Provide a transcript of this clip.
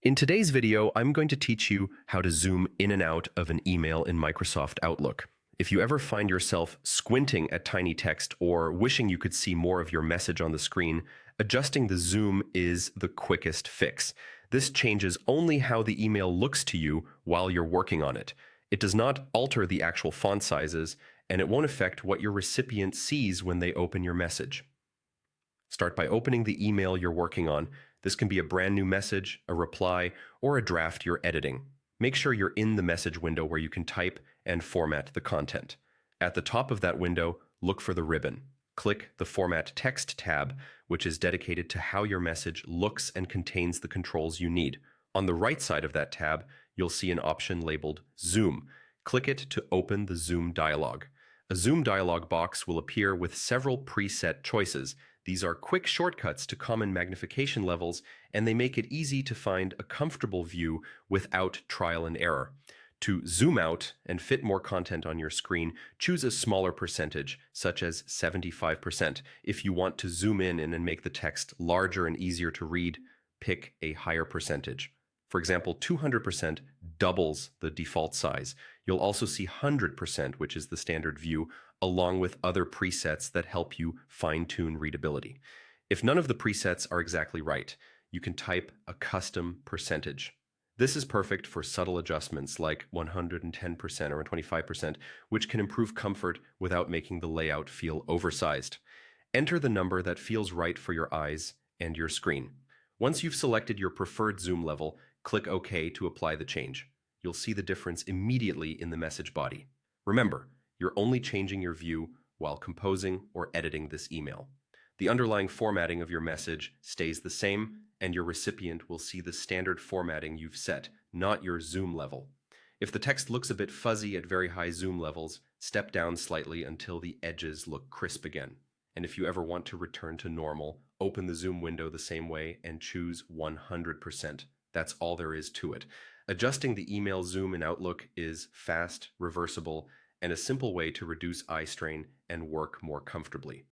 In today's video, I'm going to teach you how to zoom in and out of an email in Microsoft Outlook. If you ever find yourself squinting at tiny text or wishing you could see more of your message on the screen, adjusting the zoom is the quickest fix. This changes only how the email looks to you while you're working on it. It does not alter the actual font sizes, and it won't affect what your recipient sees when they open your message. Start by opening the email you're working on. This can be a brand new message, a reply, or a draft you're editing. Make sure you're in the message window where you can type and format the content. At the top of that window, look for the ribbon. Click the Format Text tab, which is dedicated to how your message looks and contains the controls you need. On the right side of that tab, you'll see an option labeled Zoom. Click it to open the Zoom dialog. A Zoom dialog box will appear with several preset choices. These are quick shortcuts to common magnification levels, and they make it easy to find a comfortable view without trial and error. To zoom out and fit more content on your screen, choose a smaller percentage, such as 75%. If you want to zoom in and make the text larger and easier to read, pick a higher percentage. For example, 200% doubles the default size. You'll also see 100%, which is the standard view, along with other presets that help you fine-tune readability. If none of the presets are exactly right, you can type a custom percentage. This is perfect for subtle adjustments like 110% or 25%, which can improve comfort without making the layout feel oversized. Enter the number that feels right for your eyes and your screen. Once you've selected your preferred zoom level, click OK to apply the change. You'll see the difference immediately in the message body. Remember, you're only changing your view while composing or editing this email. The underlying formatting of your message stays the same, and your recipient will see the standard formatting you've set, not your zoom level. If the text looks a bit fuzzy at very high zoom levels, step down slightly until the edges look crisp again. And if you ever want to return to normal, open the zoom window the same way and choose 100%. That's all there is to it. Adjusting the email zoom in Outlook is fast, reversible, and a simple way to reduce eye strain and work more comfortably.